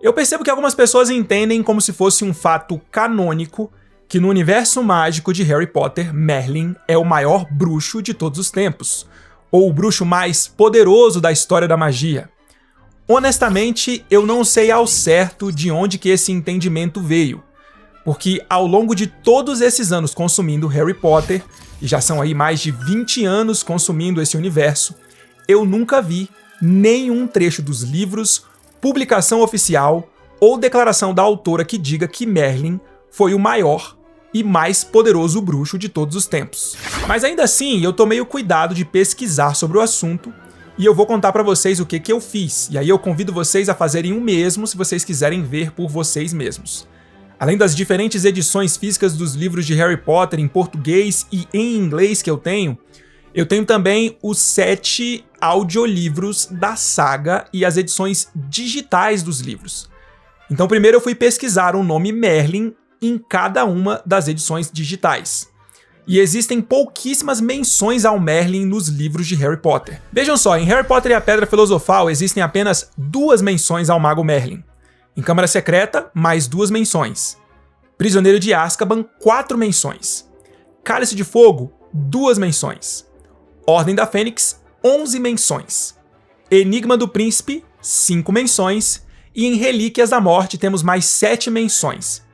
Eu percebo que algumas pessoas entendem como se fosse um fato canônico que no universo mágico de Harry Potter, Merlin é o maior bruxo de todos os tempos, ou o bruxo mais poderoso da história da magia. Honestamente, eu não sei ao certo de onde que esse entendimento veio, porque ao longo de todos esses anos consumindo Harry Potter, e já são aí mais de 20 anos consumindo esse universo, eu nunca vi nenhum trecho dos livros, publicação oficial ou declaração da autora que diga que Merlin foi o maior e mais poderoso bruxo de todos os tempos. Mas ainda assim, eu tomei o cuidado de pesquisar sobre o assunto e eu vou contar pra vocês o que eu fiz. E aí eu convido vocês a fazerem o mesmo se vocês quiserem ver por vocês mesmos. Além das diferentes edições físicas dos livros de Harry Potter em português e em inglês que eu tenho também os 7 audiolivros da saga e as edições digitais dos livros. Então primeiro eu fui pesquisar o nome Merlin em cada uma das edições digitais. E existem pouquíssimas menções ao Merlin nos livros de Harry Potter. Vejam só, em Harry Potter e a Pedra Filosofal existem apenas 2 menções ao Mago Merlin. Em Câmara Secreta, mais 2 menções. Prisioneiro de Azkaban, 4 menções. Cálice de Fogo, 2 menções. Ordem da Fênix, 11 menções. Enigma do Príncipe, 5 menções. E em Relíquias da Morte temos mais 7 menções.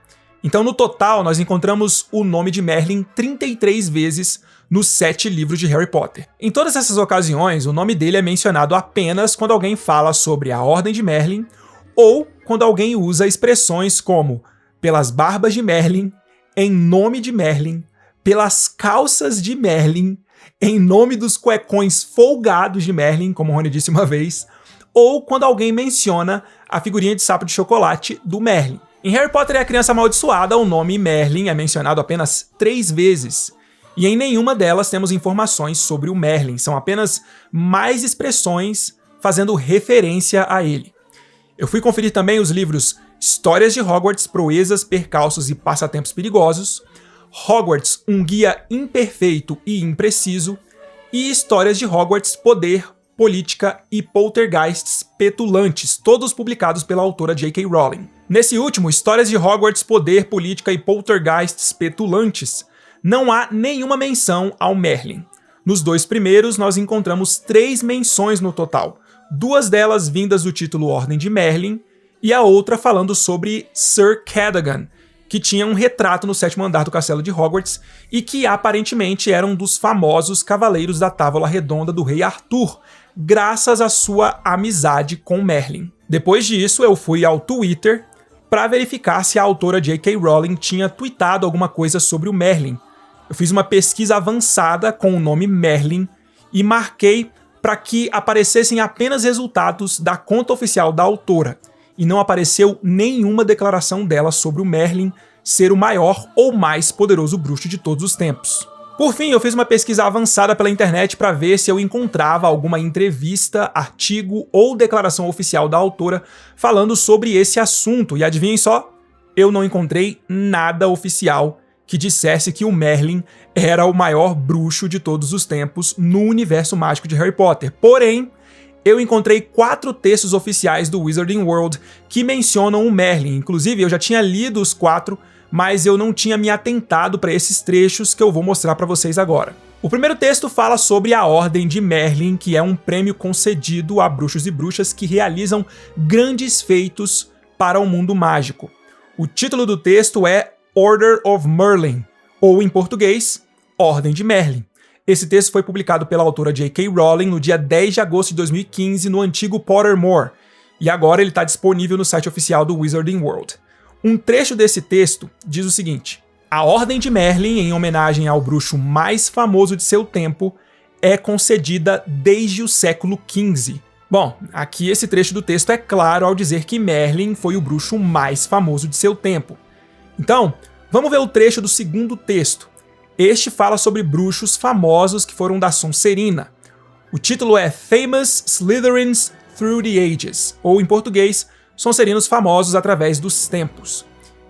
Então, no total, nós encontramos o nome de Merlin 33 vezes nos 7 livros de Harry Potter. Em todas essas ocasiões, o nome dele é mencionado apenas quando alguém fala sobre a Ordem de Merlin ou quando alguém usa expressões como pelas barbas de Merlin, em nome de Merlin, pelas calças de Merlin, em nome dos cuecões folgados de Merlin, como o Rony disse uma vez, ou quando alguém menciona a figurinha de sapo de chocolate do Merlin. Em Harry Potter e a Criança Amaldiçoada, o nome Merlin é mencionado apenas 3 vezes, e em nenhuma delas temos informações sobre o Merlin, são apenas mais expressões fazendo referência a ele. Eu fui conferir também os livros Histórias de Hogwarts, Proezas, Percalços e Passatempos Perigosos, Hogwarts, um guia imperfeito e impreciso, e Histórias de Hogwarts, Poder, Política e Poltergeists Petulantes, todos publicados pela autora J.K. Rowling. Nesse último, Histórias de Hogwarts, Poder, Política e Poltergeists Petulantes, não há nenhuma menção ao Merlin. Nos 2 primeiros, nós encontramos 3 menções no total, 2 delas vindas do título Ordem de Merlin, e a outra falando sobre Sir Cadogan, que tinha um retrato no 7º andar do castelo de Hogwarts e que aparentemente era um dos famosos cavaleiros da Távola Redonda do rei Arthur, graças à sua amizade com Merlin. Depois disso, eu fui ao Twitter para verificar se a autora J.K. Rowling tinha tweetado alguma coisa sobre o Merlin. Eu fiz uma pesquisa avançada com o nome Merlin e marquei para que aparecessem apenas resultados da conta oficial da autora, e não apareceu nenhuma declaração dela sobre o Merlin ser o maior ou mais poderoso bruxo de todos os tempos. Por fim, eu fiz uma pesquisa avançada pela internet para ver se eu encontrava alguma entrevista, artigo ou declaração oficial da autora falando sobre esse assunto, e adivinhem só, eu não encontrei nada oficial que dissesse que o Merlin era o maior bruxo de todos os tempos no universo mágico de Harry Potter. Porém, eu encontrei 4 textos oficiais do Wizarding World que mencionam o Merlin. Inclusive, eu já tinha lido os 4, mas eu não tinha me atentado para esses trechos que eu vou mostrar para vocês agora. O primeiro texto fala sobre a Ordem de Merlin, que é um prêmio concedido a bruxos e bruxas que realizam grandes feitos para o mundo mágico. O título do texto é Order of Merlin, ou em português, Ordem de Merlin. Esse texto foi publicado pela autora J.K. Rowling no dia 10 de agosto de 2015 no antigo Pottermore, e agora ele está disponível no site oficial do Wizarding World. Um trecho desse texto diz o seguinte: a Ordem de Merlin, em homenagem ao bruxo mais famoso de seu tempo, é concedida desde o século XV. Bom, aqui esse trecho do texto é claro ao dizer que Merlin foi o bruxo mais famoso de seu tempo. Então, vamos ver o trecho do segundo texto. Este fala sobre bruxos famosos que foram da Sonserina. O título é Famous Slytherins Through the Ages, ou em português, Sonserinos famosos através dos tempos.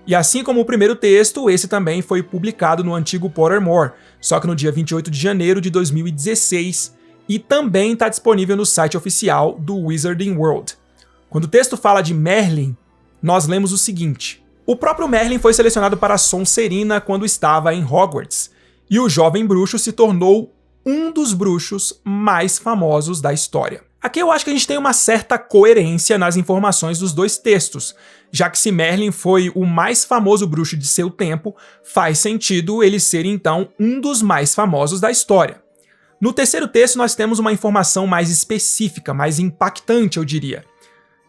E assim como o primeiro texto, esse também foi publicado no antigo Pottermore, só que no dia 28 de janeiro de 2016, e também está disponível no site oficial do Wizarding World. Quando o texto fala de Merlin, nós lemos o seguinte: o próprio Merlin foi selecionado para a Sonserina quando estava em Hogwarts, e o jovem bruxo se tornou um dos bruxos mais famosos da história. Aqui eu acho que a gente tem uma certa coerência nas informações dos dois textos, já que se Merlin foi o mais famoso bruxo de seu tempo, faz sentido ele ser então um dos mais famosos da história. No terceiro texto nós temos uma informação mais específica, mais impactante, eu diria.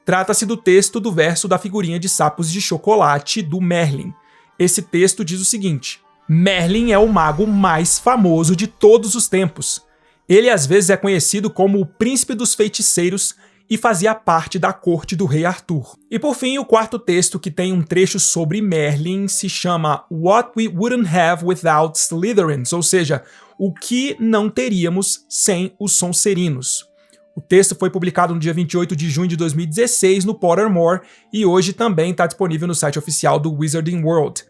Trata-se do texto do verso da figurinha de sapos de chocolate do Merlin. Esse texto diz o seguinte: Merlin é o mago mais famoso de todos os tempos. Ele às vezes é conhecido como o príncipe dos feiticeiros e fazia parte da corte do rei Arthur. E por fim, o quarto texto, que tem um trecho sobre Merlin, se chama What We Wouldn't Have Without Slytherins, ou seja, o que não teríamos sem os Sonserinos. O texto foi publicado no dia 28 de junho de 2016 no Pottermore e hoje também está disponível no site oficial do Wizarding World.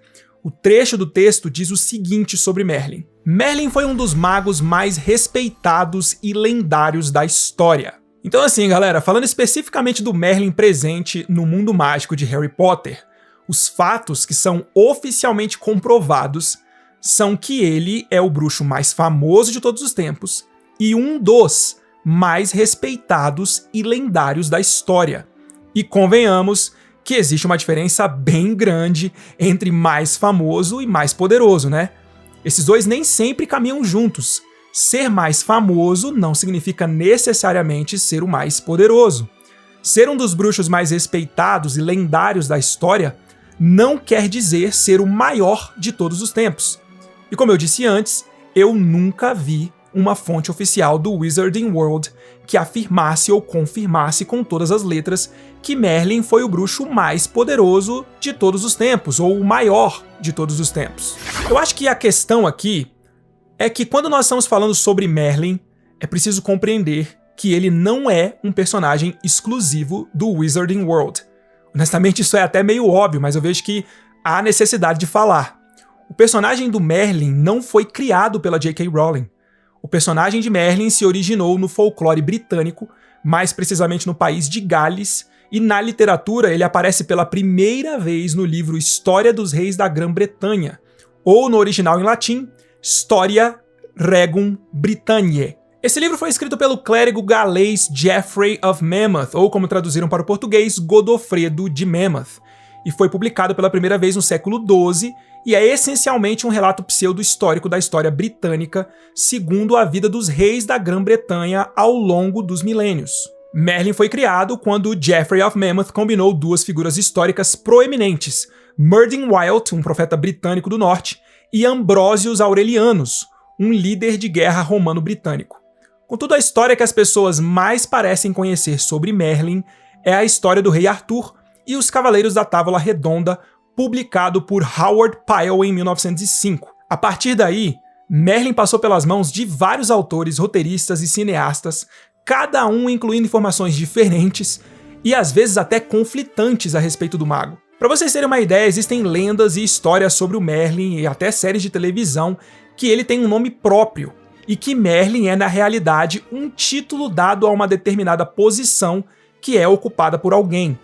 O trecho do texto diz o seguinte sobre Merlin: Merlin foi um dos magos mais respeitados e lendários da história. Então assim, galera, falando especificamente do Merlin presente no mundo mágico de Harry Potter, os fatos que são oficialmente comprovados são que ele é o bruxo mais famoso de todos os tempos e um dos mais respeitados e lendários da história. E convenhamos que existe uma diferença bem grande entre mais famoso e mais poderoso, né? Esses dois nem sempre caminham juntos. Ser mais famoso não significa necessariamente ser o mais poderoso. Ser um dos bruxos mais respeitados e lendários da história não quer dizer ser o maior de todos os tempos. E como eu disse antes, eu nunca vi uma fonte oficial do Wizarding World que afirmasse ou confirmasse com todas as letras que Merlin foi o bruxo mais poderoso de todos os tempos, ou o maior de todos os tempos. Eu acho que a questão aqui é que quando nós estamos falando sobre Merlin, é preciso compreender que ele não é um personagem exclusivo do Wizarding World. Honestamente, isso é até meio óbvio, mas eu vejo que há necessidade de falar. O personagem do Merlin não foi criado pela J.K. Rowling. O personagem de Merlin se originou no folclore britânico, mais precisamente no país de Gales, e na literatura ele aparece pela primeira vez no livro História dos Reis da Grã-Bretanha, ou no original em latim, Historia Regum Britanniae. Esse livro foi escrito pelo clérigo galês Geoffrey of Monmouth, ou como traduziram para o português, Godofredo de Monmouth, e foi publicado pela primeira vez no século XII, e é essencialmente um relato pseudo-histórico da história britânica, segundo a vida dos reis da Grã-Bretanha ao longo dos milênios. Merlin foi criado quando Geoffrey of Monmouth combinou duas figuras históricas proeminentes, Myrddin Wylde, um profeta britânico do norte, e Ambrosius Aurelianus, um líder de guerra romano-britânico. Contudo, a história que as pessoas mais parecem conhecer sobre Merlin é a história do rei Arthur e os Cavaleiros da Távola Redonda, publicado por Howard Pyle em 1905. A partir daí, Merlin passou pelas mãos de vários autores, roteiristas e cineastas, cada um incluindo informações diferentes e às vezes até conflitantes a respeito do mago. Para vocês terem uma ideia, existem lendas e histórias sobre o Merlin e até séries de televisão que ele tem um nome próprio e que Merlin é na realidade um título dado a uma determinada posição que é ocupada por alguém.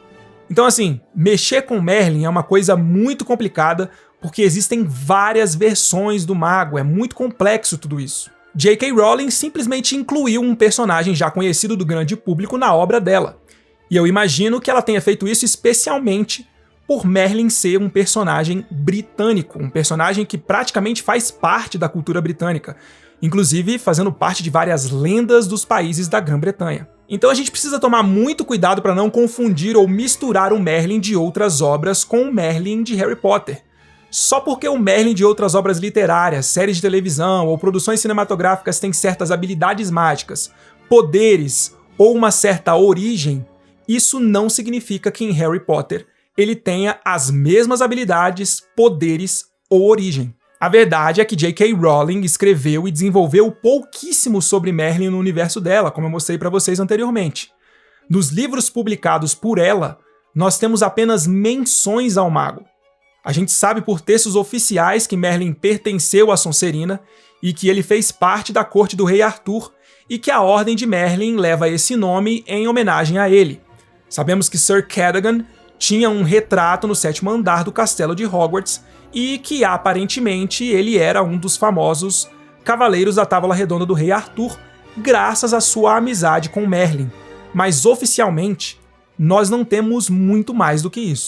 Então assim, mexer com Merlin é uma coisa muito complicada porque existem várias versões do mago, é muito complexo tudo isso. J.K. Rowling simplesmente incluiu um personagem já conhecido do grande público na obra dela. E eu imagino que ela tenha feito isso especialmente por Merlin ser um personagem britânico, um personagem que praticamente faz parte da cultura britânica, inclusive fazendo parte de várias lendas dos países da Grã-Bretanha. Então a gente precisa tomar muito cuidado para não confundir ou misturar o Merlin de outras obras com o Merlin de Harry Potter. Só porque o Merlin de outras obras literárias, séries de televisão ou produções cinematográficas tem certas habilidades mágicas, poderes ou uma certa origem, isso não significa que em Harry Potter ele tenha as mesmas habilidades, poderes ou origem. A verdade é que J.K. Rowling escreveu e desenvolveu pouquíssimo sobre Merlin no universo dela, como eu mostrei para vocês anteriormente. Nos livros publicados por ela, nós temos apenas menções ao mago. A gente sabe por textos oficiais que Merlin pertenceu à Sonserina e que ele fez parte da corte do rei Arthur e que a Ordem de Merlin leva esse nome em homenagem a ele. Sabemos que Sir Cadogan tinha um retrato no 7º andar do castelo de Hogwarts e que aparentemente ele era um dos famosos Cavaleiros da Távola Redonda do Rei Arthur, graças à sua amizade com Merlin. Mas oficialmente, nós não temos muito mais do que isso.